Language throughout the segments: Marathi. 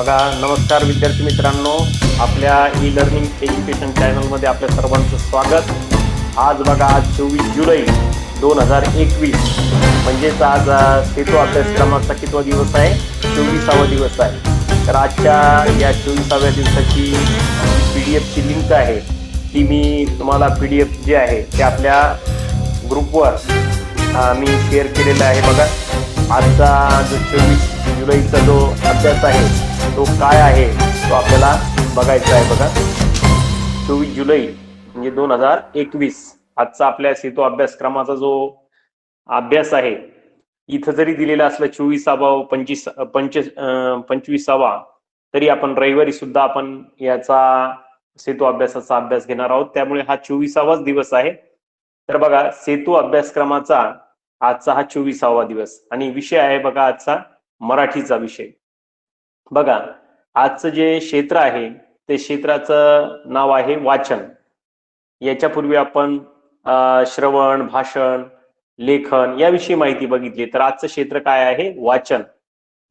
बघा, नमस्कार विद्यार्थी मित्रांनो, आपल्या ई लर्निंग एज्युकेशन चॅनलमध्ये आपल्या सर्वांचं स्वागत. आज बघा, आज 24 जुलै 2021 म्हणजेच आज सेतू अभ्यासक्रमाचा कितवा दिवस आहे? 24वा दिवस आहे. तर आजच्या या 24व्या दिवसाची PDF ची लिंक आहे ती मी तुम्हाला PDF जे आहे ते आपल्या ग्रुपवर मी शेअर केलेला आहे. बघा, आजचा जो 24 जुलैचा जो अभ्यास आहे तो काय आहे तो आपल्याला बघायचा आहे. बघा, 24 जुलै म्हणजे 2021 आजचा आपल्या सेतू अभ्यासक्रमाचा जो अभ्यास आहे, इथं जरी दिलेला असला 25वा तरी आपण रविवारी सुद्धा आपण याचा सेतू अभ्यासाचा अभ्यास घेणार आहोत. त्यामुळे हा 24वाच दिवस आहे. तर बघा, सेतू अभ्यासक्रमाचा आजचा हा 24वा दिवस आणि विषय आहे बघा आजचा मराठीचा विषय. बघा, आजचं जे क्षेत्र आहे ते क्षेत्राचं नाव आहे वाचन. याच्यापूर्वी आपण श्रवण, भाषण, लेखन याविषयी माहिती बघितली. तर आजचं क्षेत्र काय आहे? वाचन.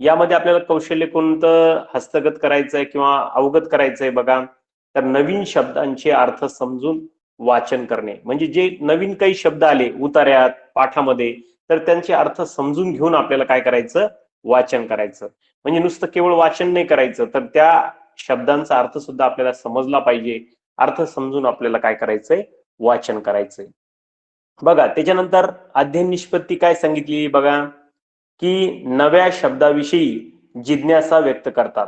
यामध्ये आपल्याला कौशल्य कोणतं हस्तगत करायचंय किंवा अवगत करायचंय? बघा, तर नवीन शब्दांचे अर्थ समजून वाचन करणे. म्हणजे जे नवीन काही शब्द आले उतार्यात, पाठामध्ये, तर त्यांचे अर्थ समजून घेऊन आपल्याला काय करायचं? वाचन करायचं. म्हणजे नुसतं केवळ वाचन नाही करायचं, तर त्या शब्दांचा अर्थ सुद्धा आपल्याला समजला पाहिजे. अर्थ समजून आपल्याला काय करायचंय? वाचन करायचंय. बघा, त्याच्यानंतर अध्ययन निष्पत्ती काय सांगितली? बघा, की नव्या शब्दाविषयी जिज्ञासा व्यक्त करतात.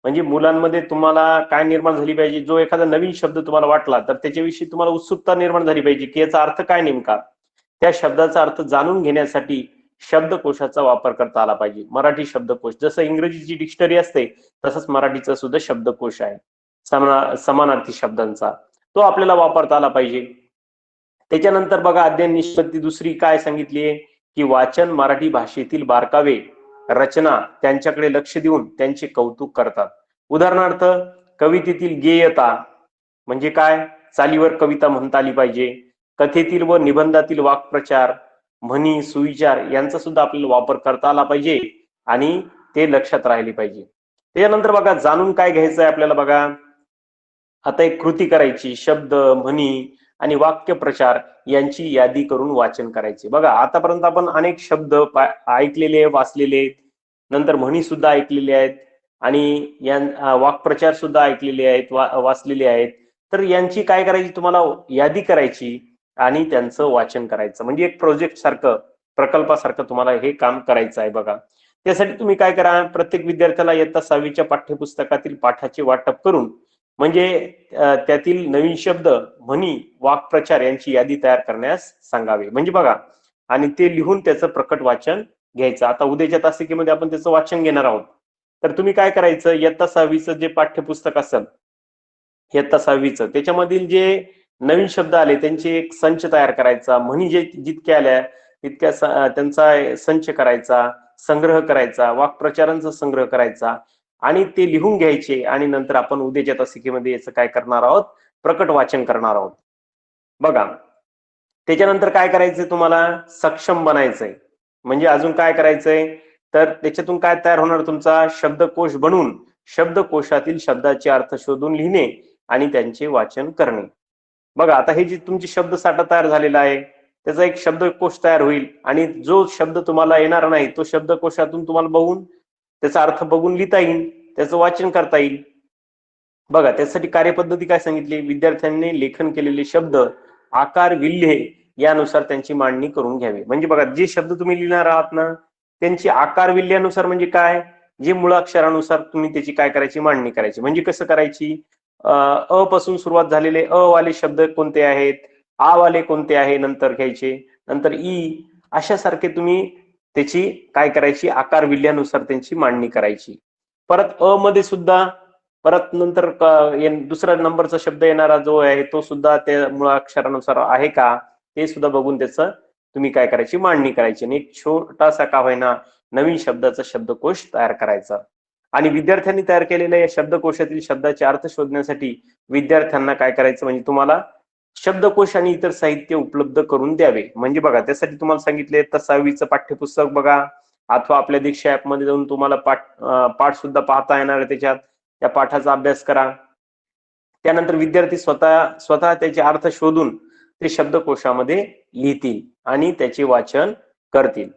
म्हणजे मुलांमध्ये तुम्हाला काय निर्माण झाली पाहिजे? जो एखादा नवीन शब्द तुम्हाला वाटला तर त्याच्याविषयी तुम्हाला उत्सुकता निर्माण झाली पाहिजे की याचा अर्थ काय नेमका. त्या शब्दाचा अर्थ जाणून घेण्यासाठी शब्दकोशाचा वापर करता आला पाहिजे. मराठी शब्दकोश, जसं इंग्रजीची डिक्शनरी असते तसंच मराठीचा सुद्धा शब्दकोश आहे समानार्थी शब्दांचा, तो आपल्याला वापरता आला पाहिजे. त्याच्यानंतर बघा, अध्ययन निष्पत्ती दुसरी काय सांगितलीये? की वाचन मराठी भाषेतील बारकावे, रचना त्यांच्याकडे लक्ष देऊन त्यांचे कौतुक करतात. उदाहरणार्थ, कवितेतील गेयता म्हणजे काय? चालीवर कविता म्हणता आली पाहिजे. कथेतील व निबंधातील वाक्प्रचार, म्हणी, सुविचार यांचा सुद्धा आपल्याला वापर करता आला पाहिजे आणि ते लक्षात राहिले पाहिजे. त्याच्यानंतर बघा, जाणून काय घ्यायचं आहे आपल्याला? बघा, आता एक कृती करायची, शब्द, म्हणी आणि वाक्यप्रचार यांची यादी करून वाचन करायचे. बघा, आतापर्यंत आपण अनेक शब्द ऐकलेले, वाचलेले, नंतर म्हणी सुद्धा ऐकलेले आहेत आणि वाक्प्रचार सुद्धा ऐकलेले आहेत, वाचलेले आहेत. तर यांची काय करायची? तुम्हाला यादी करायची आणि त्यांचं वाचन करायचं. म्हणजे एक प्रोजेक्ट सारखं, प्रकल्पासारखं तुम्हाला हे काम करायचं आहे. बघा, त्यासाठी तुम्ही काय करा? प्रत्येक विद्यार्थ्याला इयत्ता 6वीच्या पाठ्यपुस्तकातील पाठाचे वाटप करून म्हणजे त्यातील नवीन शब्द, म्हणी, वाक्प्रचार यांची यादी तयार करण्यास सांगावे. म्हणजे बघा, आणि ते लिहून त्याचं प्रकट वाचन घ्यायचं. आता उद्याच्या तासिकेमध्ये आपण त्याचं वाचन घेणार आहोत. तर तुम्ही काय करायचं? इयत्ता 6वीचं जे पाठ्यपुस्तक असेल, इयत्ता 6वीचं, त्याच्यामधील जे नवीन शब्द आले त्यांचे एक संच तयार करायचा. म्हणी जे जितक्या आल्या तितक्या त्यांचा संच करायचा, संग्रह करायचा, वाक्प्रचारांचा संग्रह करायचा आणि ते लिहून घ्यायचे. आणि नंतर आपण उद्याच्या तासिकेमध्ये याचं काय करणार आहोत? प्रकट वाचन करणार आहोत. बघा, त्याच्यानंतर काय करायचंय? तुम्हाला सक्षम बनायचंय. म्हणजे अजून काय करायचंय? तर त्याच्यातून काय तयार होणार? तुमचा शब्दकोश बनवून शब्दकोशातील शब्दाचे अर्थ शोधून लिहिणे आणि त्यांचे वाचन करणे. बघा, आता हे जे तुमची शब्दसाठा तयार झालेला आहे त्याचा एक शब्दकोश तयार होईल आणि जो शब्द तुम्हाला येणार नाही तो शब्दकोशातून तुम्हाला बघून त्याचा अर्थ बघून लिहिता येईल, त्याचं वाचन करता येईल. बघा, त्यासाठी कार्यपद्धती काय सांगितली? विद्यार्थ्यांनी लेखन केलेले शब्द आकार, विल्हे यानुसार त्यांची मांडणी करून घ्यावी. म्हणजे बघा, जे शब्द तुम्ही लिहिणार आहात ना त्यांची आकार विल्ह्यानुसार म्हणजे काय? जे मुळाक्षरानुसार तुम्ही त्याची काय करायची? मांडणी करायची. म्हणजे कसं करायची? अ पासून सुरुवात झालेले अ वाले शब्द कोणते आहेत, आ वाले कोणते आहे नंतर घ्यायचे, नंतर ई, अशासारखे तुम्ही त्याची काय करायची? आकार विल्ह्यानुसार त्यांची मांडणी करायची. परत अ मध्ये सुद्धा परत नंतर दुसरा नंबरचा शब्द येणारा जो आहे तो सुद्धा त्या मुळाक्षरानुसार आहे का ते सुद्धा बघून त्याचं तुम्ही काय करायची? मांडणी करायची. आणि एक छोटासा का होईना नवीन शब्दाचा शब्दकोश तयार करायचा. आणि विद्यार्थ्यांनी तयार केलेल्या या शब्दकोशातील शब्दाचे अर्थ शोधण्यासाठी विद्यार्थ्यांना काय करायचं? म्हणजे तुम्हाला शब्दकोश आणि इतर साहित्य उपलब्ध करून द्यावे. म्हणजे बघा, त्यासाठी तुम्हाला सांगितले तर 6वीचं पाठ्यपुस्तक बघा, अथवा आपल्या दीक्षा ऍपमध्ये जाऊन तुम्हाला पाठ सुद्धा पाहता येणार आहे, त्याच्यात त्या पाठाचा अभ्यास करा. त्यानंतर विद्यार्थी स्वतः त्याचे अर्थ शोधून ते शब्दकोशामध्ये लिहितील आणि त्याचे वाचन करतील.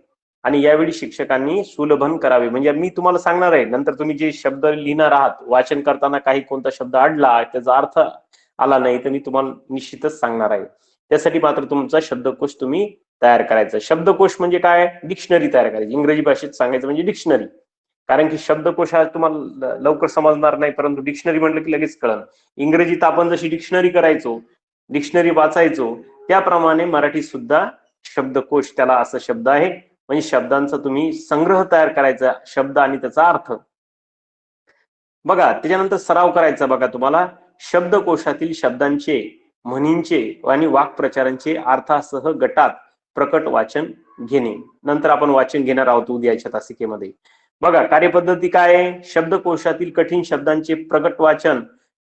आणि यावेळी शिक्षकांनी सुलभन करावे. म्हणजे मी तुम्हाला सांगणार आहे, नंतर तुम्ही जे शब्द लिहिणार आहात, वाचन करताना काही कोणता शब्द अडला, त्याचा अर्थ आला नाही, तर मी तुम्हाला निश्चितच सांगणार आहे. त्यासाठी मात्र तुमचा शब्दकोश तुम्ही तयार करायचा. शब्दकोश म्हणजे काय? डिक्शनरी तयार करायची. इंग्रजी भाषेत सांगायचं म्हणजे डिक्शनरी. कारण की शब्दकोश हा तुम्हाला लवकर समजणार नाही, परंतु डिक्शनरी म्हटलं की लगेच कळलं. इंग्रजीत आपण जशी डिक्शनरी करायचो, डिक्शनरी वाचायचो, त्याप्रमाणे मराठी सुद्धा शब्दकोश, त्याला असं शब्द आहे. म्हणजे शब्दांचा तुम्ही संग्रह तयार करायचा, शब्द आणि त्याचा अर्थ. बघा, त्याच्यानंतर सराव करायचा. बघा, तुम्हाला शब्दकोशातील शब्दांचे, म्हणींचे आणि वाक्प्रचारांचे अर्थासह गटात प्रकट वाचन घेणे. नंतर आपण वाचन घेणार आहोत उद्याच्या तासिकेमध्ये. बघा, कार्यपद्धती काय आहे? शब्दकोशातील कठीण शब्दांचे प्रकट वाचन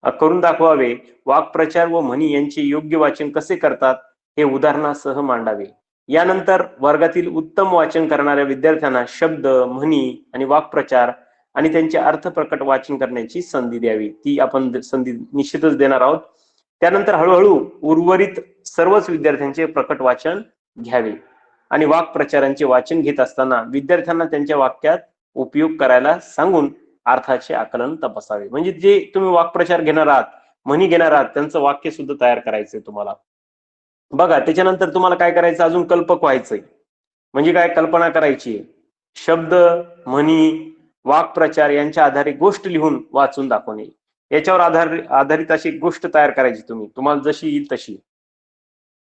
करून दाखवावे. वाक्प्रचार व म्हणी यांचे योग्य वाचन कसे करतात हे उदाहरणासह मांडावे. यानंतर वर्गातील उत्तम वाचन करणाऱ्या विद्यार्थ्यांना शब्द, म्हणी आणि वाक्प्रचार आणि त्यांचे अर्थ प्रकट वाचन करण्याची संधी द्यावी. ती आपण संधी निश्चितच देणार आहोत. त्यानंतर हळूहळू उर्वरित सर्वच विद्यार्थ्यांचे प्रकट वाचन घ्यावे आणि वाक्प्रचारांचे वाचन घेत असताना विद्यार्थ्यांना त्यांच्या वाक्यात उपयोग करायला सांगून अर्थाचे आकलन तपासावे. म्हणजे जे तुम्ही वाक्प्रचार घेणार आहात, म्हणी घेणार आहात, त्यांचं वाक्य सुद्धा तयार करायचंय तुम्हाला. बघा, त्याच्यानंतर तुम्हाला काय करायचं? अजून कल्पक व्हायचंय. म्हणजे काय? कल्पना करायची. शब्द, म्हणी, वाक्प्रचार यांच्या आधारे गोष्ट लिहून वाचून दाखवणे. याच्यावर आधारित अशी गोष्ट तयार करायची तुम्हाला जशी येईल तशी.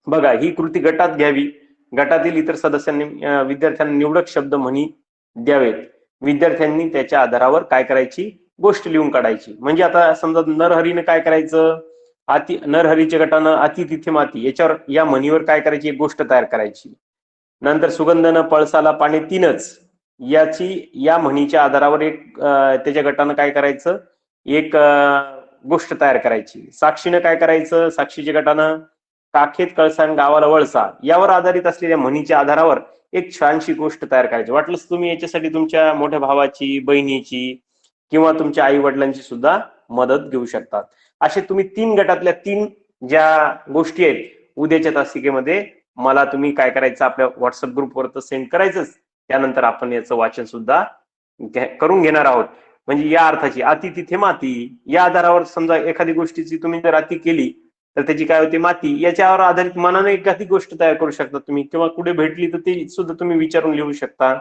बघा, ही कृती गटात घ्यावी. गटातील इतर सदस्यांनी विद्यार्थ्यांना निवडक शब्द, म्हणी द्यावेत. विद्यार्थ्यांनी त्याच्या आधारावर काय करायची? गोष्ट लिहून काढायची. म्हणजे आता समजा नरहरीने काय करायचं? नरहरीच्या गटानं अति तिथे माती, याच्यावर, या म्हणीवर काय करायची? एक गोष्ट तयार करायची. नंतर सुगंधनं पळसाला पाणी तीनच, या म्हणीच्या आधारावर त्याच्या गटानं काय करायचं? एक गोष्ट तयार करायची. साक्षीनं काय करायचं? साक्षीच्या गटानं काखेत कळसाण गावाला वळसा, यावर आधारित असलेल्या म्हणीच्या आधारावर एक छानशी गोष्ट तयार करायची. वाटलंच तुम्ही याच्यासाठी तुमच्या मोठ्या भावाची, बहिणीची किंवा तुमच्या आई वडिलांची सुद्धा मदत घेऊ शकतात. असे तुम्ही 3 गटातल्या 3 ज्या गोष्टी आहेत, उद्याच्या तासिकेमध्ये मला तुम्ही काय करायचं? आपल्या व्हॉट्सअप ग्रुपवर तर सेंड करायचंच. त्यानंतर आपण याचं वाचन सुद्धा करून घेणार आहोत. म्हणजे या अर्थाची अति तिथे माती, या आधारावर समजा एखादी गोष्टीची तुम्ही जर अति केली तर त्याची काय होते? माती. याच्यावर आधारित मनाने एखादी गोष्ट तयार करू शकता तुम्ही, किंवा कुठे भेटली तर ती सुद्धा तुम्ही विचारून लिहू शकता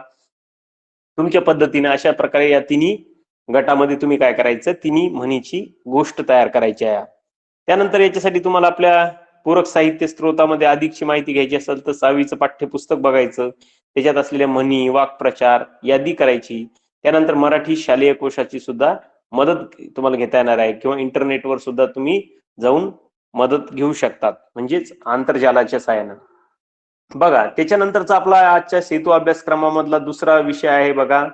तुमच्या पद्धतीने. अशा प्रकारे या तिन्ही गटामध्ये तुम्ही काय करायचं? तिन्ही म्हणीची गोष्ट तयार करायची आहे. त्यानंतर याच्यासाठी तुम्हाला आपल्या पूरक साहित्य स्त्रोतामध्ये अधिकची माहिती घ्यायची असेल तर 6वीचं पाठ्यपुस्तक बघायचं. त्याच्यात असलेल्या म्हणी, वाक्प्रचार यादी करायची. त्यानंतर मराठी शालेय कोशाची सुद्धा मदत तुम्हाला घेता येणार आहे, किंवा इंटरनेटवर सुद्धा तुम्ही जाऊन मदत घेऊ शकतात, म्हणजेच आंतरजालाच्या सहाय्यानं. बघा, त्याच्यानंतरचा आपला आजच्या सेतू अभ्यासक्रमामधला दुसरा विषय आहे बघा,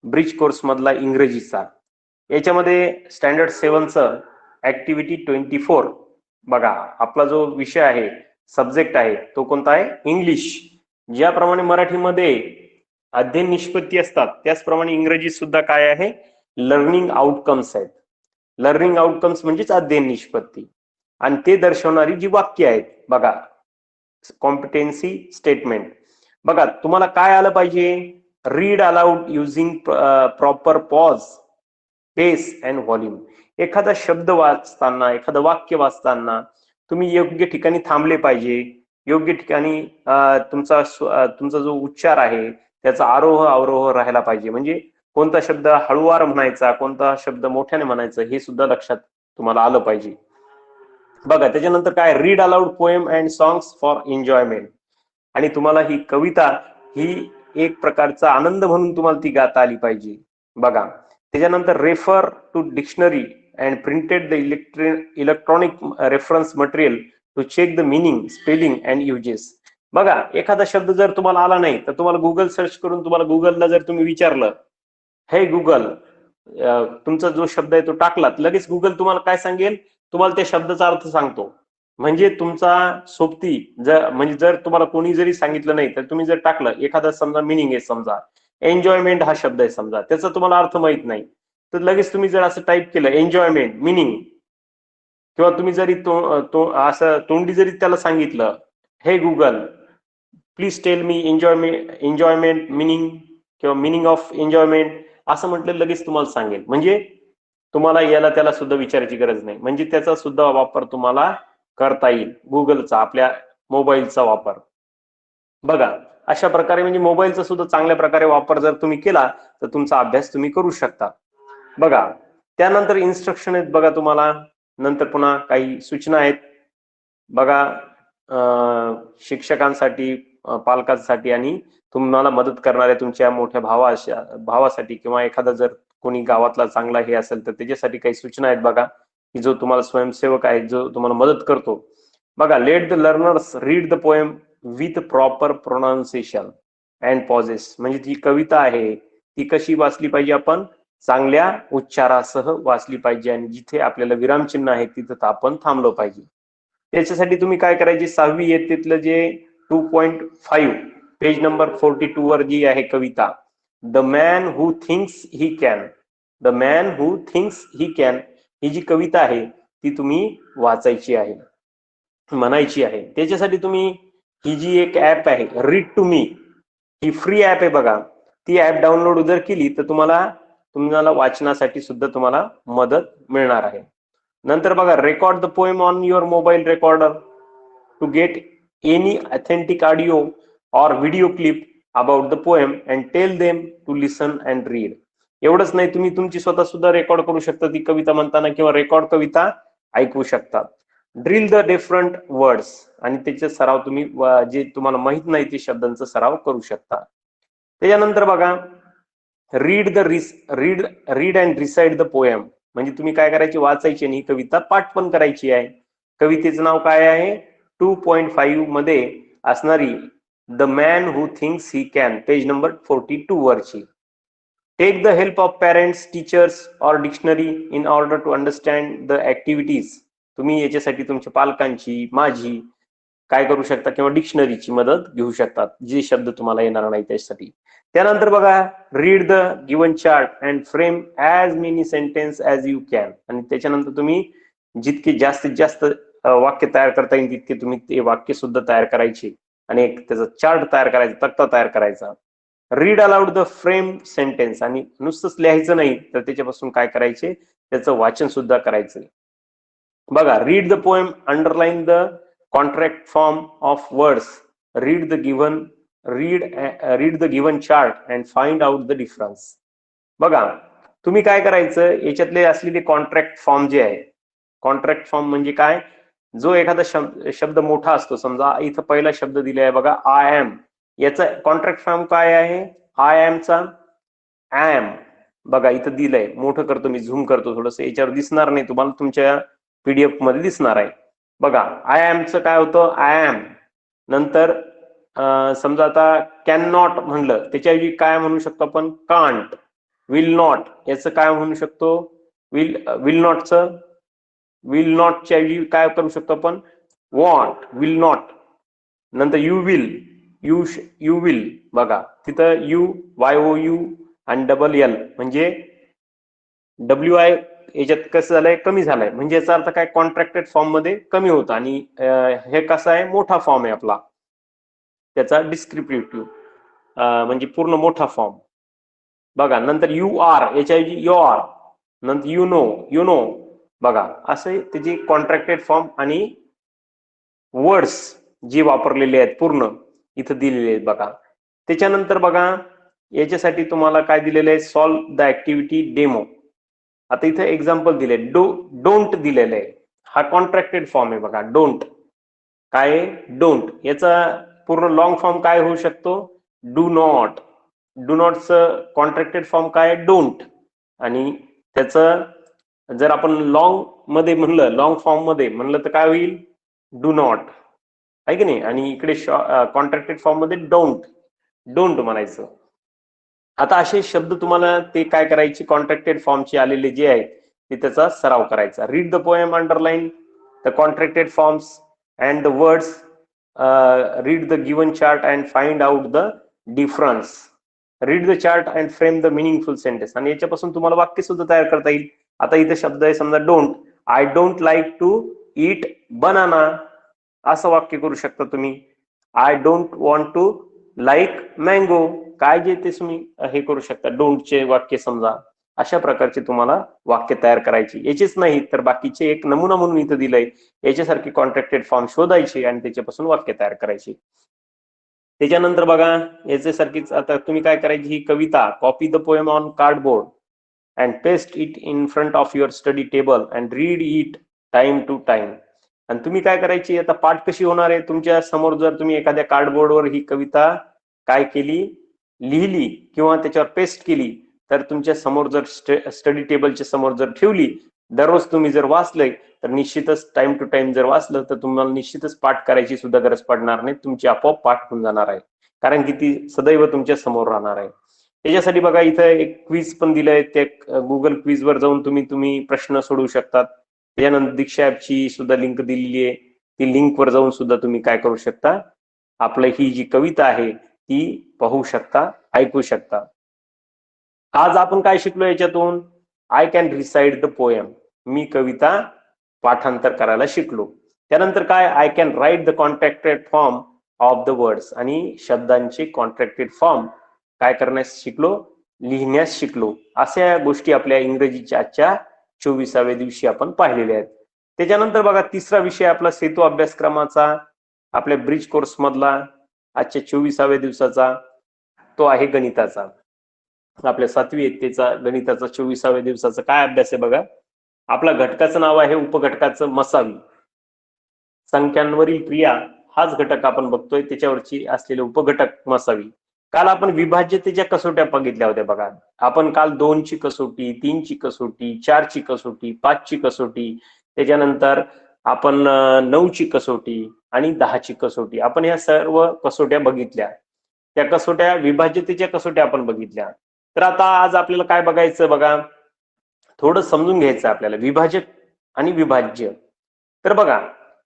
ब्रिज कोर्स मधला इंग्रजीचा. याच्यामध्ये स्टँडर्ड 7चं ऍक्टिव्हिटी 24. बघा, आपला जो विषय आहे, सब्जेक्ट आहे, तो कोणता आहे? इंग्लिश. ज्याप्रमाणे मराठीमध्ये अध्ययन निष्पत्ती असतात, त्याचप्रमाणे इंग्रजीत सुद्धा काय आहे? लर्निंग आउटकम्स आहेत. लर्निंग आउटकम्स म्हणजेच अध्ययन निष्पत्ती, आणि ते दर्शवणारी जी वाक्य आहेत. बघा, कॉम्पिटेन्सी स्टेटमेंट. बघा, तुम्हाला काय आलं पाहिजे? Read aloud using proper pause, pace and volume. एखादा शब्द वाचताना, एखादं वाक्य वाचताना तुम्ही योग्य ठिकाणी थांबले पाहिजे. योग्य ठिकाणी तुमचा जो उच्चार आहे त्याचा आरोह अवरोह राहायला पाहिजे. म्हणजे कोणता शब्द हळूवार म्हणायचा, कोणता शब्द मोठ्याने म्हणायचं, हे सुद्धा लक्षात तुम्हाला आलं पाहिजे. बघा, त्याच्यानंतर काय? Read aloud poem and songs for enjoyment. आणि तुम्हाला ही कविता ही एक प्रकारचा आनंद म्हणून तुम्हाला ती गाता आली पाहिजे. बघा, त्याच्यानंतर refer to dictionary and printed the electronic reference material to check the meaning, spelling and usages. बघा, एखादा शब्द जर तुम्हाला आला नाही तर तुम्हाला गुगल सर्च करून, तुम्हाला गुगलला जर तुम्ही विचारलं, हे गुगल, तुमचा जो शब्द आहे तो टाकला, लगेच गुगल तुम्हाला काय सांगेल? तुम्हाला त्या शब्दाचा अर्थ सांगतो. म्हणजे तुमचा सोबती जर तुम्हाला कोणी जरी सांगितलं नाही, तर तुम्ही जर टाकलं, एखादा समजा मिनिंग आहे, समजा एन्जॉयमेंट हा शब्द आहे समजा, त्याचा तुम्हाला अर्थ माहित नाही, तर लगेच तुम्ही जर असं टाईप केलं एन्जॉयमेंट मिनिंग, किंवा तुम्ही जरी असं तोंडी जरी त्याला सांगितलं, हे Google please tell me enjoyment meaning किंवा मिनिंग ऑफ एन्जॉयमेंट, असं म्हटलं लगेच तुम्हाला सांगेल. म्हणजे तुम्हाला याला त्याला सुद्धा विचारायची गरज नाही, म्हणजे त्याचा सुद्धा वापर तुम्हाला करता येईल, गुगलचा आपल्या मोबाईलचा वापर. बघा अशा प्रकारे म्हणजे मोबाईलचा सुद्धा चांगल्या प्रकारे वापर जर तुम्ही केला तर तुमचा अभ्यास तुम्ही करू शकता. बघा त्यानंतर इन्स्ट्रक्शन आहेत बघा तुम्हाला, नंतर पुन्हा काही सूचना आहेत बघा शिक्षकांसाठी, पालकांसाठी आणि तुम्हाला मदत करणाऱ्या तुमच्या मोठ्या भावासाठी किंवा एखादा जर कोणी गावातला चांगला हे असेल तर त्याच्यासाठी काही सूचना आहेत बघा, की जो तुम्हाला स्वयंसेवक आहे जो तुम्हाला मदत करतो. बघा let the learners read the poem with proper pronunciation and pauses, म्हणजे जी कविता आहे ती कशी वाचली पाहिजे, आपण चांगल्या उच्चारासह वाचली पाहिजे आणि जिथे आपल्याला विरामचिन्ह आहे तिथं आपण थांबलो पाहिजे. त्याच्यासाठी तुम्ही काय करायचे, 6वी इयत्तेतलं जे 2.5 पेज नंबर 42 वर जी आहे कविता, the man who thinks he can, the man who thinks he can, ही जी कविता आहे ती तुम्ही वाचायची आहे, म्हणायची आहे. त्याच्यासाठी तुम्ही ही जी एक ऍप आहे रीड टू मी, ही फ्री ऍप आहे बघा, ती ऍप डाउनलोड जर केली तर तुम्हाला वाचनासाठी सुद्धा तुम्हाला मदत मिळणार आहे. नंतर बघा record the poem on your mobile recorder to get any authentic audio और video clip about the poem and tell them to listen and read. एवढंच नाही, तुम्ही तुमची स्वतः सुद्धा रेकॉर्ड करू शकता ती कविता म्हणताना किंवा रेकॉर्ड कविता ऐकू शकता. ड्रिल द डिफरंट वर्ड्स, आणि त्याचे सराव तुम्ही जे तुम्हाला माहित नाही ते शब्दांचा सराव करू शकता. त्याच्यानंतर बघा read and reside the poem, म्हणजे तुम्ही काय करायची, वाचायची आणि ही कविता पाठ पण करायची आहे. कवितेचं नाव काय आहे, 2.5 मध्ये असणारी the man who thinks he can, page number 42 वरची. Take the help of parents, teachers और dictionary in order to understand the activities. तुम्ही याच्यासाठी तुमच्या पालकांची, माझी काय करू शकता किंवा डिक्शनरीची मदत घेऊ शकतात, जे शब्द तुम्हाला येणार नाही त्यासाठी. त्यानंतर बघा read the given chart and frame as many sentence as you can, आणि त्याच्यानंतर तुम्ही जितके जास्तीत जास्त वाक्य तयार करता येईल तितके तुम्ही ते वाक्य सुद्धा तयार करायचे आणि एक त्याचा चार्ट तयार करायचा, तक्ता तयार करायचा. Read aloud the frame sentence, आणि नुसतंच लिहायचं नाही तर त्याच्यापासून काय करायचे, त्याचं वाचन सुद्धा करायचं. बघा read the poem, underline the contract form of words, read the given chart and find out the difference. बघा तुम्ही काय करायचं, याच्यातले असलेले कॉन्ट्रॅक्ट फॉर्म जे आहे, कॉन्ट्रॅक्ट फॉर्म म्हणजे काय, जो एखादा शब्द मोठा असतो, समजा इथं पहिला शब्द दिला आहे बघा आय एम, याचा कॉन्ट्रॅक्ट फॉर्म काय आहे, आय एमचा एम, बघा इथं दिलंय, मोठं करतो मी, झूम करतो थोडस, याच्यावर दिसणार नाही तुम्हाला, तुमच्या पीडीएफ मध्ये दिसणार आहे. बघा आय एमचं काय होतं, आय एम. नंतर समजा आता कॅन नॉट म्हणलं, त्याच्याऐवजी काय म्हणू शकतो आपण, कांट. विल नॉट याचं काय म्हणू शकतो, विल नॉटच्या ऐवजी काय करू शकतो आपण, वॉन्ट, विल नॉट. नंतर यू विल, बघा तिथं YOU आणि DL म्हणजे WI याच्यात कसं झालंय, कमी झालंय, म्हणजे याचा अर्थ काय, कॉन्ट्रॅक्टेड फॉर्म मध्ये कमी होतं, आणि हे कसं आहे, मोठा फॉर्म आहे आपला, त्याचा डिस्क्रिप्टिव्ह म्हणजे पूर्ण मोठा फॉर्म. बघा नंतर यू आर याच्याऐवजी योर, नंतर यू नो, बघा असे त्याचे कॉन्ट्रॅक्टेड फॉर्म आणि वर्ड्स जे वापरलेले आहेत पूर्ण इथं दिलेले आहेत बघा. त्याच्यानंतर बघा याच्यासाठी तुम्हाला काय दिलेलं आहे, सॉल्व द ऍक्टिव्हिटी डेमो. आता इथं एक्झाम्पल दिले, डोंट दिलेलं आहे, हा कॉन्ट्रॅक्टेड फॉर्म आहे बघा, डोंट काय आहे, डोंट. याचा पूर्ण लॉंग फॉर्म काय होऊ शकतो, डू नॉट. डू नॉटचं कॉन्ट्रॅक्टेड फॉर्म काय आहे, डोंट. आणि त्याचं जर आपण लॉंग मध्ये म्हणलं, लॉंग फॉर्म मध्ये म्हणलं तर काय होईल, डू नॉट, आहे की नाही. आणि इकडे कॉन्ट्रॅक्टेड फॉर्म मध्ये डोंट म्हणायचं. आता असे शब्द तुम्हाला ते काय करायचे, कॉन्ट्रॅक्टेड फॉर्मचे आलेले जे आहेत ते त्याचा सराव करायचा. Read the poem, underline the contracted forms and the words, read the given chart and find out the difference. Read the chart and frame the meaningful sentence. आणि याच्यापासून तुम्हाला वाक्य सुद्धा तयार करता येईल. आता इथे शब्द आहे समजा don't. I don't like to eat banana, असं वाक्य करू शकता तुम्ही. I don't want to like mango, काय जे ते तुम्ही हे करू शकता, डोंटचे वाक्य समजा. अशा प्रकारचे तुम्हाला वाक्य तयार करायची. याचेच नाही तर बाकीचे एक नमुना म्हणून इथं दिलंय, याच्यासारखी कॉन्ट्रॅक्टेड फॉर्म शोधायची आणि त्याच्यापासून वाक्य तयार करायची. त्याच्यानंतर बघा याच्यासारखीच आता तुम्ही काय करायची, ही कविता copy the poem on cardboard and paste it in front of your study table and read it time to time. आणि तुम्ही काय करायची, आता पाठ कशी होणार आहे, तुमच्या समोर जर तुम्ही एखाद्या कार्डबोर्डवर ही कविता काय केली, लिहिली किंवा त्याच्यावर पेस्ट केली, तर तुमच्या समोर जर स्टडी टेबलच्या समोर जर ठेवली, दररोज तुम्ही जर वाचलंय तर निश्चितच टाइम टू टाइम जर वाचलं तर तुम्हाला निश्चितच पाठ करायची सुद्धा गरज पडणार नाही, तुमची आपोआप पाठ होऊन जाणार आहे, कारण की ती सदैव तुमच्या समोर राहणार आहे. त्याच्यासाठी बघा इथं एक क्विज पण दिलंय, ते गुगल क्विज वर जाऊन तुम्ही प्रश्न सोडवू शकतात. त्याच्यानंतर दीक्षा ऍपची सुद्धा लिंक दिलेली आहे, ती लिंक वर जाऊन सुद्धा तुम्ही काय करू शकता, आपलं ही जी कविता आहे ती पाहू शकता, ऐकू शकता. आज आपण काय शिकलो याच्यातून, I can recite the poem, मी कविता पाठांतर करायला शिकलो. त्यानंतर काय, I can write the contracted form of the words, आणि शब्दांचे कॉन्ट्रॅक्टेड फॉर्म काय करण्यास शिकलो, लिहिण्यास शिकलो. अशा गोष्टी आपल्या इंग्रजीच्या आजच्या 24व्या दिवशी आपण पाहिलेल्या आहेत. त्याच्यानंतर बघा तिसरा विषय आपला सेतू अभ्यासक्रमाचा, आपल्या ब्रिज कोर्स मधला आजच्या 24व्या दिवसाचा, तो आहे गणिताचा. आपल्या 7वी इयत्तेचा गणिताचा 24व्या दिवसाचा काय अभ्यास आहे बघा. आपला घटकाचं नाव आहे उपघटकाचं मसावी. संख्यांवरील क्रिया हाच घटक आपण बघतोय, त्याच्यावरची असलेले उपघटक मसावी. काल आपण विभाज्यतेच्या कसोट्या बघितल्या होत्या बघा. आपण काल 2 ची कसोटी, 3 ची कसोटी, 4 ची कसोटी, 5 ची कसोटी, त्याच्यानंतर आपण 9 ची कसोटी आणि 10 ची कसोटी, आपण या सर्व कसोट्या बघितल्या. त्या कसोट्या विभाज्यतेच्या कसोट्या आपण बघितल्या. तर आता आज आपल्याला काय बघायचं बघा, थोडं समजून घ्यायचं आपल्याला विभाजक आणि विभाज्य. तर बघा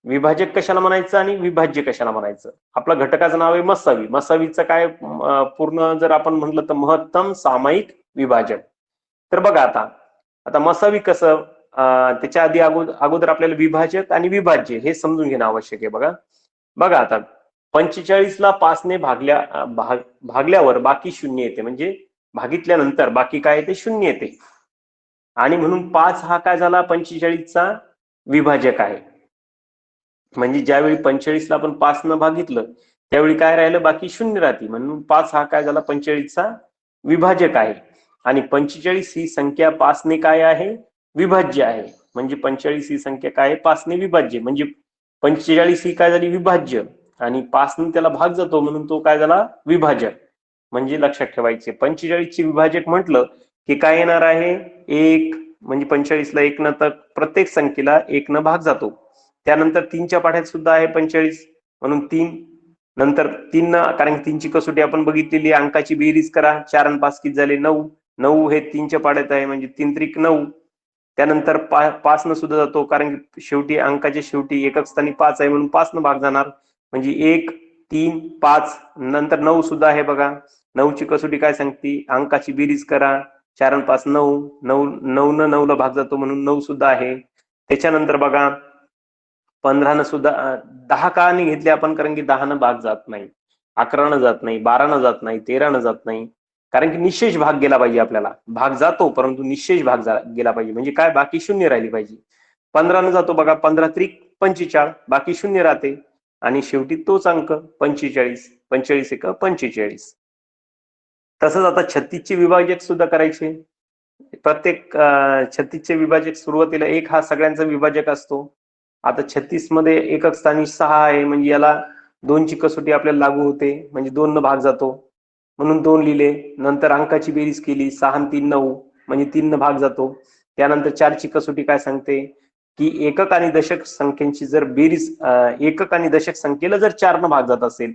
विभाजक कशाला म्हणायचं आणि विभाज्य कशाला म्हणायचं. आपलं घटकाचं नाव आहे मसावी. मसावीचं काय पूर्ण जर आपण म्हटलं तर महत्तम सामायिक विभाजक. तर बघा आता मसावी कसं, त्याच्या आधी अगोदर आपल्याला विभाजक आणि विभाज्य हे समजून घेणं आवश्यक आहे. बघा आता 45 ला 5 ने भागल्यावर बाकी 0 येते, म्हणजे भागितल्यानंतर बाकी काय येते, 0 येते. आणि म्हणून 5 हा काय झाला, 45 चा विभाजक आहे. म्हणजे ज्यावेळी 45 ला आपण 5 न भागितलं त्यावेळी काय राहिलं, बाकी 0 राहते. म्हणून 5 हा काय झाला, 45 चा विभाजक आहे. आणि 45 ही संख्या 5 ने काय आहे, विभाज्य आहे. म्हणजे 45 ही संख्या काय आहे, 5 ने विभाज्य. म्हणजे 45 ही काय झाली, विभाज्य, आणि 5 ने त्याला भाग जातो म्हणून तो काय झाला, विभाजक. म्हणजे लक्षात ठेवायचे 45 चे विभाजक म्हटलं की काय येणार आहे, 1. म्हणजे 45 ला 1 न तर प्रत्येक संख्येला 1 न भाग जातो. त्यानंतर 3 च्या पाढ्यात सुद्धा आहे 45 म्हणून 3. नंतर 3 न, कारण 3 ची कसोटी आपण बघितलेली, अंकाची बेरीज करा, 4 आणि 5 किती झाले, 9. 9 हे 3 च्या पाढ्यात आहे म्हणजे 3 त्रिक 9. त्यानंतर 5 न सुद्धा जातो, कारण शेवटी अंकाच्या शेवटी एकक स्थानी 5 आहे म्हणून 5 न भाग जाणार, म्हणजे 1, 3, 5. नंतर 9 सुद्धा आहे बघा. 9 ची कसोटी काय सांगते, अंकाची बेरीज करा, 4 आणि 5 9. 9 न 9 ला भाग जातो म्हणून 9 सुद्धा आहे. त्याच्यानंतर बघा 15 न सुद्धा, 10 का नाही घेतले आपण, कारण की 10 न भाग जात नाही, 11 न जात नाही, 12 न जात नाही, 13 न जात नाही, कारण की निशेष भाग गेला पाहिजे. आपल्याला भाग जातो परंतु निशेष भाग गेला पाहिजे, म्हणजे काय, बाकी 0 राहिली पाहिजे. 15 न जातो बघा, 15 त्रिक 45, बाकी 0 राहते, आणि शेवटी तोच अंक 45. 45 एक 45. तसंच आता 36 चे विभाजक सुद्धा करायचे. प्रत्येक 36 चे विभाजक सुरुवातीला 1 हा सगळ्यांचा विभाजक असतो. आता 36 मध्ये एकक स्थानी 6 आहे, म्हणजे याला 2 ची कसोटी आपल्याला लागू होते, म्हणजे 2 न भाग जातो म्हणून 2 लिहिले. नंतर अंकाची बेरीज केली, 6 आणि 3 9, म्हणजे 3 न भाग जातो. त्यानंतर 4 ची कसोटी काय सांगते की एकक आणि दशक संख्यांची जर बेरीज, एकक आणि दशक संख्येला जर 4 न भाग जात असेल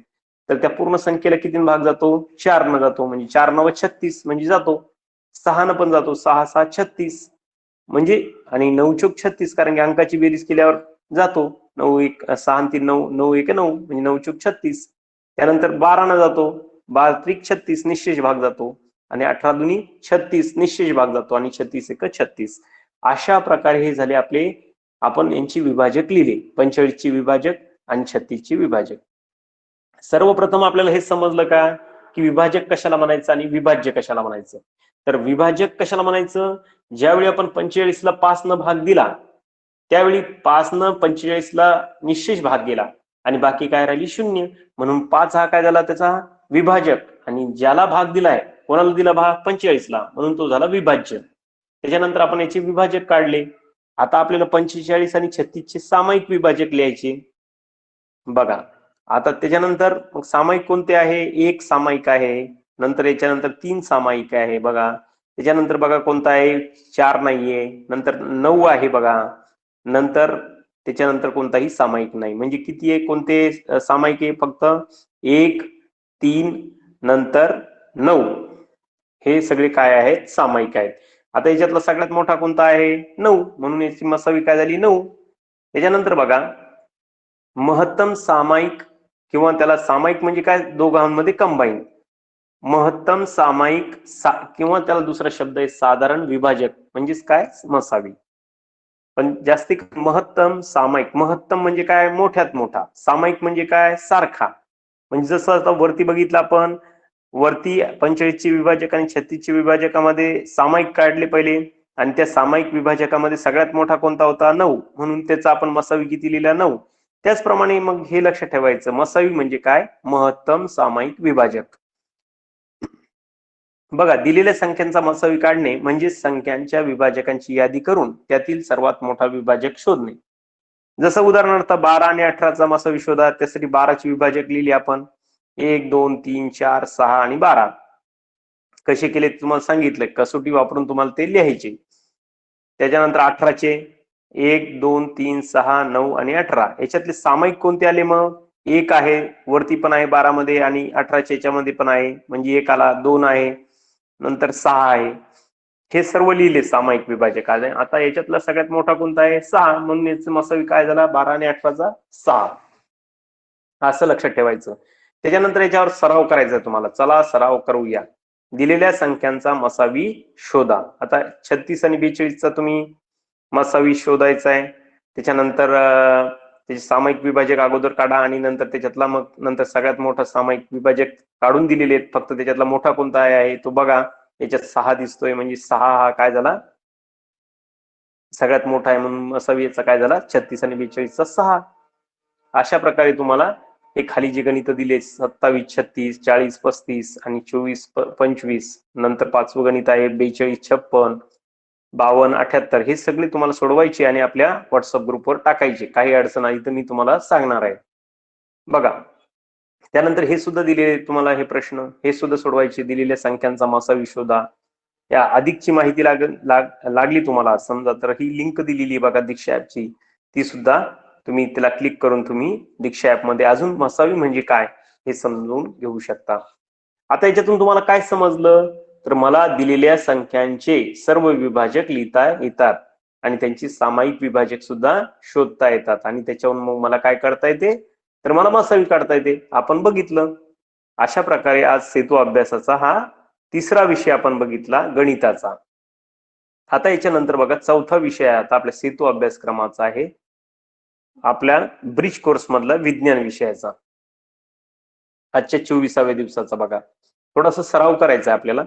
तर त्या पूर्ण संख्येला किती भाग जातो, 4 न जातो, म्हणजे 4 9 36 म्हणजे जातो. 6 न पण जातो, 6 6 36 म्हणजे, आणि 9 चोक 36, कारण की अंकाची बेरीज केल्यावर जातो. 9 1 6 3 9, 9 1 9 म्हणजे 9 चोक 36. त्यानंतर 12 न जातो, 12 36 निश्चेष भाग जातो आणि 18 दुनी 36 निश्चेष भाग जातो आणि 36 एक 36. अशा प्रकारे हे झाले आपले, आपण यांची विभाजक लिहिले, 45 ची विभाजक आणि 36 ची विभाजक. सर्वप्रथम आपल्याला हे समजलं का की विभाजक कशाला म्हणायचं आणि विभाज्य कशाला म्हणायचं. तर विभाजक कशाला म्हणायचं, ज्यावेळी आपण 45 ला 5 न भाग दिला त्यावेळी 5 न 45 ला निश्चेष भाग गेला आणि बाकी काय राहिली 0, म्हणून 5 हा काय झाला त्याचा विभाजक, आणि ज्याला भाग दिलाय कोणाला दिला भाग 45 ला, म्हणून तो झाला विभाज्य. त्याच्यानंतर आपण याचे विभाजक काढले. आता आपल्याला 45 आणि 36 चे सामायिक विभाजक लिहायचे. बघा आता त्याच्यानंतर मग सामायिक कोणते आहे, एक सामायिक आहे, नंतर याच्यानंतर 3 सामायिक आहे बघा, त्याच्यानंतर बघा कोणता आहे 4 नाहीये, नंतर 9 आहे बघा, नंतर त्याच्यानंतर कोणताही सामायिक नाही. म्हणजे किती आहे, कोणते सामायिक आहे, फक्त 1 3 नंतर 9, हे सगळे काय आहेत सामायिक आहेत. आता याच्यातला सगळ्यात मोठा कोणता आहे 9, म्हणून याची मसावी काय झाली 9. त्याच्यानंतर बघा महत्तम सामायिक, किंवा त्याला सामायिक म्हणजे काय दोघांमध्ये कंबाईन, महत्तम सामायिक किंवा त्याला दुसरा शब्द आहे साधारण विभाजक म्हणजेच काय मसावी. पण जास्ती महत्तम सामायिक, महत्तम म्हणजे काय मोठ्यात मोठा, सामायिक म्हणजे काय सारखा. म्हणजे जसं आता वरती बघितलं आपण, वरती 45 ची विभाजक आणि 36 ची विभाजकामध्ये सामायिक काढले पहिले, आणि त्या सामायिक विभाजकामध्ये सगळ्यात मोठा कोणता होता 9, म्हणून त्याचा आपण मसावी किती लिहिला 9. त्याचप्रमाणे मग हे लक्षात ठेवायचं, मसावी म्हणजे काय महत्तम सामायिक विभाजक. बघा दिलेल्या संख्यांचा मसावी काढणे म्हणजे संख्यांच्या विभाजकांची यादी करून त्यातील सर्वात मोठा विभाजक शोधणे. जसं उदाहरणार्थ 12 आणि 18चा मसावी शोधा, त्यासाठी 12ची विभाजक लिहिली आपण 1 2 3 4 6 आणि 12. कसे केले तुम्हाला सांगितलं, कसोटी वापरून तुम्हाला ते लिहायचे. त्याच्यानंतर 18चे 1 2 3 6 9 आणि 18, याच्यातले सामायिक कोणते आले, मग 1 आहे, वरती पण आहे 12 मध्ये आणि 18च्या याच्यामध्ये पण आहे, म्हणजे 1 आला, 2 आहे, नंतर 6 आहे. हे सर्व लिहिले सामायिक विभाजक आले. आता याच्यातला सगळ्यात मोठा कोणता आहे 6, म्हणून याचं मसावी काय झाला 12 आणि 18चा 6, असं लक्षात ठेवायचं. त्याच्यानंतर याच्यावर सराव करायचा तुम्हाला. चला सराव करूया. दिलेल्या संख्यांचा मसावी शोधा. आता 36 आणि 42चा तुम्ही मसावी शोधायचा आहे. त्याच्यानंतर त्याचे सामायिक विभाजक अगोदर काढा आणि नंतर त्याच्यातला मग नंतर सगळ्यात मोठा सामायिक विभाजक काढून दिलेले आहेत, फक्त त्याच्यातला मोठा कोणता आहे तो बघा. याच्यात 6 दिसतोय, म्हणजे 6 हा काय झाला सगळ्यात मोठा आहे, म्हणून मसावी याचा काय झाला 36 आणि 42चा 6. अशा प्रकारे तुम्हाला हे खाली जे गणित दिले 27 36 40 35 आणि 24 25, नंतर 5वं गणित आहे 42 56 52 78, हे सगळे तुम्हाला सोडवायचे आणि आपल्या व्हॉट्सअप ग्रुपवर टाकायचे. काही अडचण आली तर मी तुम्हाला सांगणार आहे. बघा त्यानंतर हे सुद्धा दिलेले तुम्हाला हे प्रश्न, हे सुद्धा सोडवायचे. दिलेल्या संख्यांचा मसावी शोधा. या अधिकची माहिती लागली तुम्हाला समजा तर ही लिंक दिलेली बघा दीक्षा ॲपची, ती सुद्धा तुम्ही त्याला क्लिक करून तुम्ही दीक्षा ॲप मध्ये अजून मसावी म्हणजे काय हे समजून घेऊ शकता. आता याच्यातून तुम्हाला काय समजलं, तर मला दिलेल्या संख्यांचे सर्व विभाजक लिहिता येतात आणि त्यांची सामायिक विभाजक सुद्धा शोधता येतात, आणि त्याच्यावरून मग मला काय करता येते, तर मला मसावी काढता येते. आपण बघितलं. अशा प्रकारे आज सेतू अभ्यासाचा हा 3रा विषय आपण बघितला गणिताचा. आता याच्यानंतर बघा 4था विषय आता आपल्या सेतू अभ्यासक्रमाचा आहे, आपल्या ब्रिज कोर्स मधला विज्ञान विषयाचा, आजच्या 24व्या दिवसाचा. बघा थोडासा सराव करायचा आहे आपल्याला.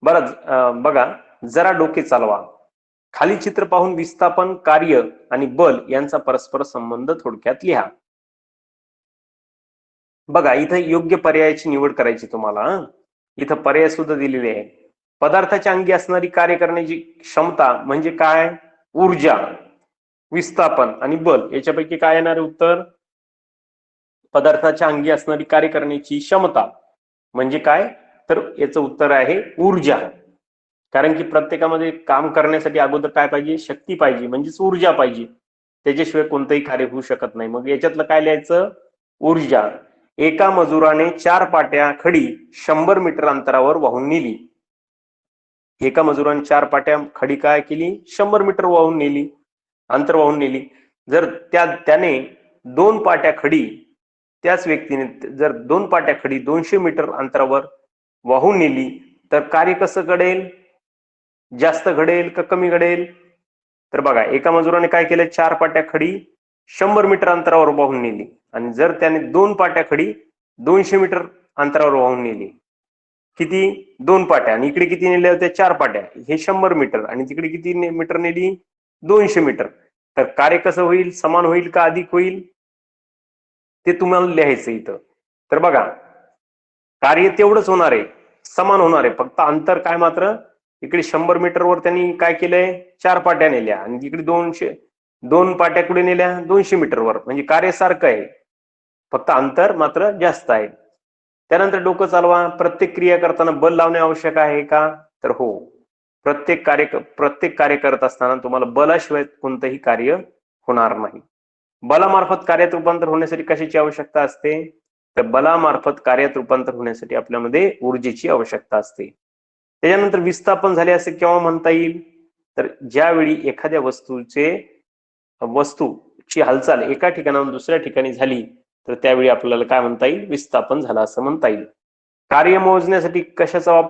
बरं बघा, जरा डोके चालवा. खाली चित्र पाहून विस्थापन कार्य आणि बल यांचा परस्पर संबंध थोडक्यात लिहा. बघा इथं योग्य पर्यायाची निवड करायची तुम्हाला. इथं पर्याय सुद्धा दिलेले आहे. पदार्थाच्या अंगी असणारी कार्य करण्याची क्षमता म्हणजे काय, ऊर्जा, विस्थापन आणि बल, याच्यापैकी काय येणार आहे उत्तर. पदार्थाच्या अंगी असणारी कार्य करण्याची क्षमता म्हणजे काय, तर याचं उत्तर आहे ऊर्जा. कारण की प्रत्येकामध्ये काम करण्यासाठी अगोदर काय पाहिजे, शक्ती पाहिजे, म्हणजेच ऊर्जा पाहिजे. त्याच्याशिवाय कोणतंही कार्य होऊ शकत नाही. मग याच्यातलं काय लिहायचं, ऊर्जा. एका मजुराने 4 पाट्या खडी 100 मीटर अंतरावर वाहून नेली. एका मजुराने 4 पाट्या खडी काय केली, 100 मीटर वाहून नेली, अंतर वाहून नेली. जर त्याने 2 पाट्या खडी त्याच व्यक्तीने जर 2 पाट्या खडी 200 मीटर अंतरावर वाहून नेली तर कार्य कसं घडेल? जास्त घडेल का कमी घडेल? तर बघा, एका मजुराने काय केलं, 4 पाट्या खडी 100 मीटर अंतरावर वाहून नेली आणि जर त्याने 2 पाट्या खडी 200 मीटर अंतरावर वाहून नेली, किती? 2 पाट्या, आणि इकडे किती नेल्या होत्या? 4 पाट्या, हे 100 मीटर, आणि तिकडे किती मीटर नेली? 200 मीटर. तर कार्य कसं होईल? समान होईल का अधिक होईल? ते तुम्हाला लिहायचं इथं. तर बघा, कार्य तेवढंच होणार आहे, समान होणार आहे, फक्त अंतर काय मात्र इकडे 100 मीटरवर त्यांनी काय केलंय? 4 पाट्या नेल्या, आणि इकडे 2 पाट्या कुठे नेल्या? 200 मीटरवर. म्हणजे कार्य सारखं आहे, फक्त अंतर मात्र जास्त आहे. त्यानंतर डोकं चालवा. प्रत्येक क्रिया करताना बल लावणे आवश्यक आहे का? तर हो. प्रत्येक कार्य करत असताना तुम्हाला बलाशिवाय कोणतंही कार्य होणार नाही. बलामार्फत कार्यात रूपांतर होण्यासाठी कशाची आवश्यकता असते? तर बलामार्फत कार्यात रूपांतर होण्यासाठी आपल्यामध्ये ऊर्जेची आवश्यकता असते. त्याच्यानंतर विस्थापन झाले असे केव्हा म्हणता येईल? तर ज्यावेळी एखाद्या वस्तूची हालचाल एका ठिकाणाहून दुसऱ्या ठिकाणी झाली तर त्यावेळी आपल्याला काय म्हणता येईल? विस्थापन झालं असं म्हणता येईल. कार्य मोजण्यासाठी कशाचा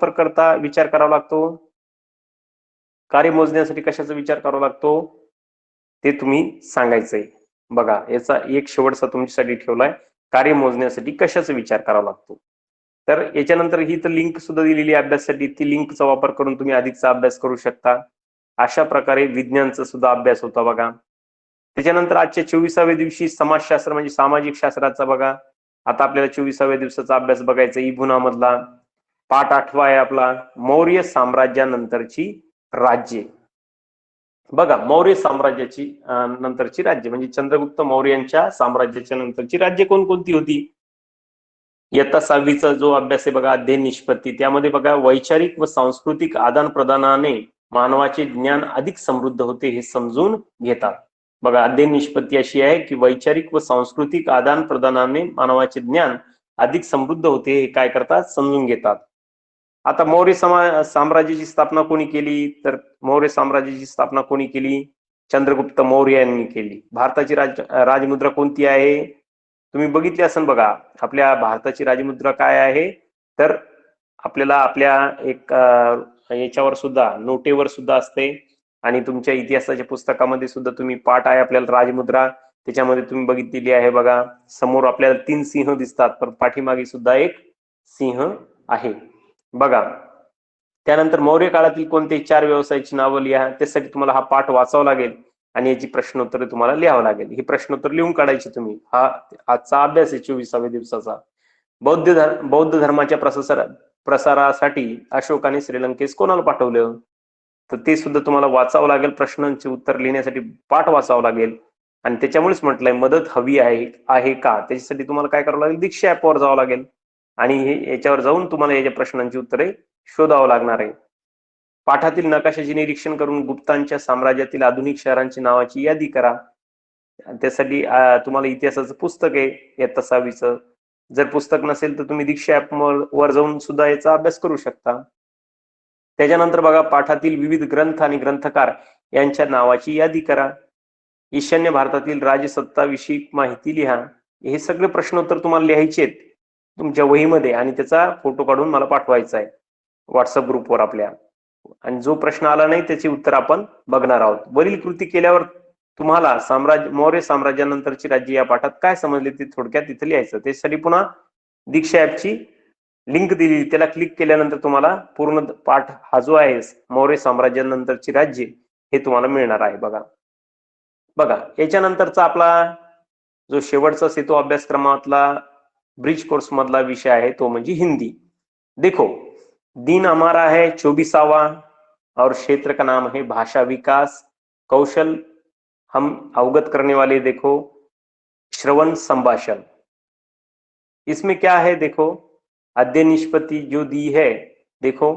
विचार करावा लागतो? कार्य मोजण्यासाठी कशाचा विचार करावा लागतो ते तुम्ही सांगायचंय. बघा, याचा एक शेवटचा तुमच्यासाठी ठेवलाय, कार्य मोजण्यासाठी कशाचा विचार करावा लागतो. तर याच्यानंतर ही तर लिंक सुद्धा दिलेली आहे अभ्यासासाठी, ती लिंकचा वापर करून तुम्ही अधिकचा अभ्यास करू शकता. अशा प्रकारे विज्ञानचा सुद्धा अभ्यास होता बघा. त्याच्यानंतर आजच्या 24व्या दिवशी समाजशास्त्र म्हणजे सामाजिक शास्त्राचा बघा. आता आपल्याला 24व्या दिवसाचा अभ्यास बघायचा. इबुना मधला पाठ 8वा आहे आपला, मौर्य साम्राज्यानंतरची राज्ये. बघा, मौर्य साम्राज्याची नंतरची राज्य म्हणजे चंद्रगुप्त मौर्यांच्या साम्राज्याच्या नंतरची राज्य कोणकोणती होती? इयत्ता 6वीचा जो अभ्यास आहे बघा, अध्ययन निष्पत्ती, त्यामध्ये बघा, वैचारिक व सांस्कृतिक आदान प्रदानाने मानवाचे ज्ञान अधिक समृद्ध होते हे समजून घेतात. बघा, अध्ययन निष्पत्ती अशी आहे की वैचारिक व सांस्कृतिक आदान प्रदानाने मानवाचे ज्ञान अधिक समृद्ध होते हे काय करतात? समजून घेतात. आता मौर्य साम्राज्याची स्थापना कोणी केली? तर मौर्य साम्राज्याची स्थापना कोणी केली? चंद्रगुप्त मौर्य यांनी केली. भारताची राजमुद्रा कोणती आहे? तुम्ही बघितली असेल बघा, आपल्या भारताची राजमुद्रा काय आहे? तर आपल्याला आपल्या एक याच्यावर सुद्धा, नोटेवर सुद्धा असते, आणि तुमच्या इतिहासाच्या पुस्तकामध्ये सुद्धा तुम्ही पाठ आहे आपल्याला राजमुद्रा, त्याच्यामध्ये तुम्ही बघितलेली आहे बघा. समोर आपल्याला 3 सिंह दिसतात, पण पाठीमागे सुद्धा एक सिंह आहे बघा. त्यानंतर मौर्य काळातील कोणते 4 व्यवसायाची नावं लिहा. त्यासाठी तुम्हाला हा पाठ वाचावा लागेल आणि याची प्रश्नोत्तरे तुम्हाला लिहावं लागेल. ही प्रश्नोत्तर लिहून काढायची तुम्ही. हा आजचा अभ्यास आहे 24व्या दिवसाचा. बौद्ध धर्माच्या प्रसारासाठी अशोकाने श्रीलंकेस कोणाला पाठवलं? तर ते सुद्धा तुम्हाला वाचावं लागेल. प्रश्नांचे उत्तर लिहिण्यासाठी पाठ वाचावं लागेल, आणि त्याच्यामुळेच म्हटलंय मदत हवी आहे का, त्याच्यासाठी तुम्हाला काय करावं लागेल? दीक्षा ऍपवर जावं लागेल, आणि याच्यावर जाऊन तुम्हाला याच्या प्रश्नांची उत्तरे शोधावं लागणार आहे. पाठातील नकाशाचे निरीक्षण करून गुप्तांच्या साम्राज्यातील आधुनिक शहरांची नावाची यादी करा. त्यासाठी तुम्हाला इतिहासाचं पुस्तक आहे इयत्ता 6वीचं. जर पुस्तक नसेल तर तुम्ही दीक्षा ऍप वर जाऊन सुद्धा याचा अभ्यास करू शकता. त्याच्यानंतर बघा, पाठातील विविध ग्रंथ आणि ग्रंथकार यांच्या नावाची यादी करा. ईशान्य भारतातील राजसत्ताविषयी माहिती लिहा. हे सगळे प्रश्नोत्तर तुम्हाला लिहायचे आहेत तुमच्या वहीमध्ये, आणि त्याचा फोटो काढून मला पाठवायचा आहे व्हॉट्सअप ग्रुपवर आपल्या. आणि जो प्रश्न आला नाही त्याचे उत्तर आपण बघणार आहोत. वरील कृती केल्यावर तुम्हाला मौर्य साम्राज्यानंतरची राज्य या पाठात काय समजले ते थोडक्यात तिथे लिहायचं. त्यासाठी पुन्हा दीक्षा ऍपची लिंक दिली, त्याला क्लिक केल्यानंतर तुम्हाला पूर्ण पाठ हा जो आहे मौर्य साम्राज्यानंतरची राज्य हे तुम्हाला मिळणार आहे बघा. बघा, याच्यानंतरचा आपला जो शेवटचा सेतू अभ्यासक्रमातला ब्रिज कोर्स मधला विषय आहे तो म्हणजे हिंदी. देखो, दिन हमारा है 24वां और क्षेत्र का नाम है भाषा विकास कौशल. हम अवगत करने वाले देखो श्रवण संभाषण. इसमें क्या है? देखो, अध्ययन निष्पत्ति जो दी है, देखो,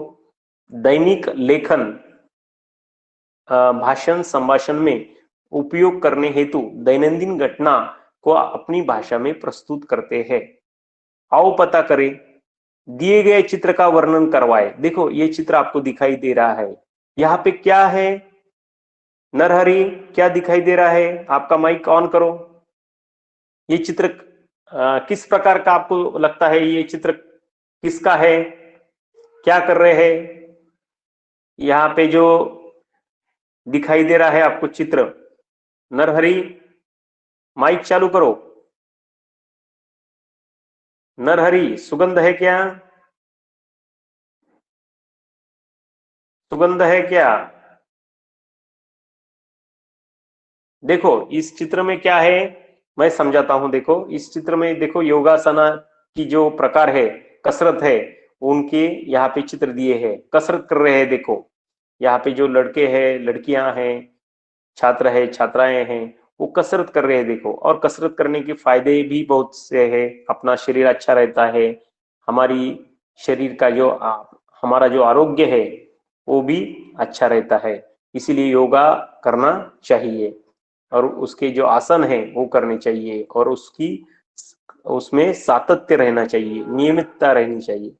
दैनिक लेखन भाषण संभाषण में उपयोग करने हेतु दैनंदिन घटना को अपनी भाषा में प्रस्तुत करते हैं. आओ पता करें. दिए गए चित्र का वर्णन करवाए. देखो, ये चित्र आपको दिखाई दे रहा है, यहाँ पे क्या है? नरहरि, क्या दिखाई दे रहा है? आपका माइक ऑन करो. ये चित्र किस प्रकार का आपको लगता है ये चित्र किसका है, क्या कर रहे हैं? यहाँ पे जो दिखाई दे रहा है आपको चित्र, नरहरि माइक चालू करो। नरहरि सुगंध है क्या? सुगंध है क्या? देखो इस चित्र में क्या है, मैं समझाता हूं। देखो इस चित्र में देखो योगासना की जो प्रकार है, कसरत है, उनके यहाँ पे चित्र दिए हैं। कसरत कर रहे हैं, देखो यहाँ पे जो लड़के हैं, लड़कियां हैं, छात्र है, छात्राएं हैं, वो कसरत कर रहे हैं। देखो, और कसरत करने के फायदे भी बहुत से है। अपना शरीर अच्छा रहता है, हमारी शरीर का जो हमारा जो आरोग्य है वो भी अच्छा रहता है। इसीलिए योगा करना चाहिए और उसके जो आसन है वो करने चाहिए और उसमें सातत्य रहना चाहिए, नियमितता रहनी चाहिए।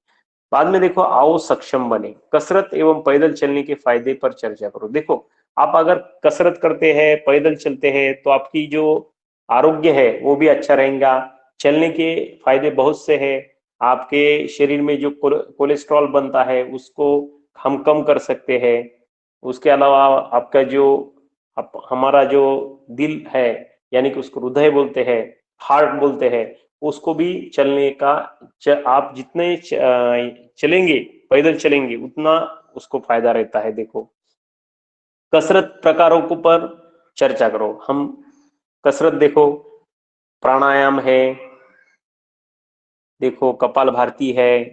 बाद में देखो आओ सक्षम बने, कसरत एवं पैदल चलने के फायदे पर चर्चा करो। देखो आप अगर कसरत करते हैं, पैदल चलते हैं, तो आपकी जो आरोग्य है वो भी अच्छा रहेगा। चलने के फायदे बहुत से हैं। आपके शरीर में जो कोलेस्ट्रॉल बनता है उसको हम कम कर सकते हैं। उसके अलावा आपका जो हमारा जो दिल है, यानी कि उसको हृदय बोलते हैं, हार्ट बोलते हैं, उसको भी चलने का आप जितने चलेंगे, पैदल चलेंगे, उतना उसको फायदा रहता है। देखो कसरत प्रकारों को पर चर्चा करो। हम कसरत देखो, प्राणायाम है, देखो कपाल भारती है,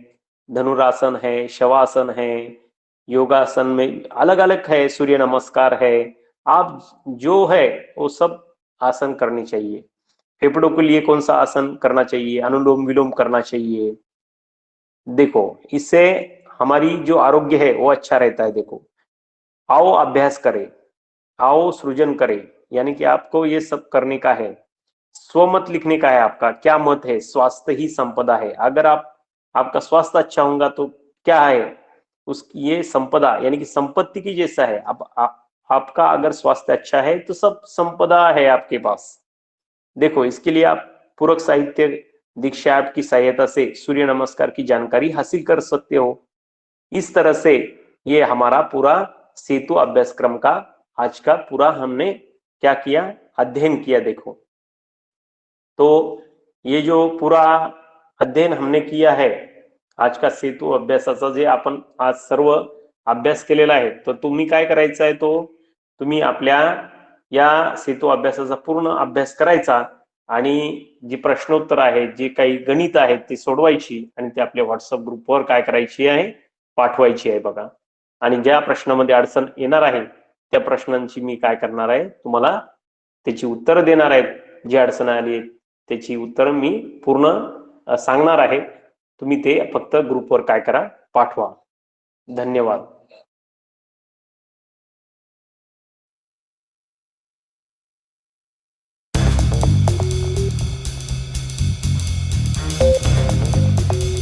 धनुरासन है, शवासन है, योगासन में अलग अलग है, सूर्य नमस्कार है। आप जो है वो सब आसन करनी चाहिए। फेफड़ों के लिए कौन सा आसन करना चाहिए? अनुलोम विलोम करना चाहिए। देखो इससे हमारी जो आरोग्य है वो अच्छा रहता है। देखो आओ अभ्यास करें, आओ सृजन करें, यानी कि आपको ये सब करने का है। स्वमत लिखने का है, आपका क्या मत है? स्वास्थ्य ही संपदा है। अगर आपका स्वास्थ्य अच्छा होगा तो क्या है उस ये संपदा, यानी कि संपत्ति की जैसा है। अब आपका अगर स्वास्थ्य अच्छा है तो सब संपदा है आपके पास। देखो इसके लिए आप पूरक साहित्य दीक्षा ऐप की सहायता से सूर्य नमस्कार की जानकारी हासिल कर सकते हो। इस तरह से ये हमारा पूरा सेतु अभ्यासक्रम का आज का पूरा हमने क्या किया, अध्ययन किया। देखो तो ये जो पूरा अध्ययन हमने किया है आज का सेतू अभ्यासाचा, जे आपण आज सर्व अभ्यास केलेला आहे, तर तुम्ही काय करायचं आहे, तो तुम्ही आपल्या या सेतू अभ्यासाचा पूर्ण अभ्यास करायचा आणि जी प्रश्नोत्तर आहे, जे काही गणित आहेत ती सोडवायची आणि ते आपल्या व्हॉट्सअप ग्रुपवर काय करायची आहे, पाठवायची आहे बघा। आणि ज्या प्रश्नामध्ये अडचण येणार आहे त्या प्रश्नांची मी काय करणार आहे, तुम्हाला त्याची उत्तर देणार आहे। जी अडचण आली त्याची उत्तर मी पूर्ण सांगणार आहे। तुम्ही ते फक्त ग्रुपवर काय करा, पाठवा। धन्यवाद।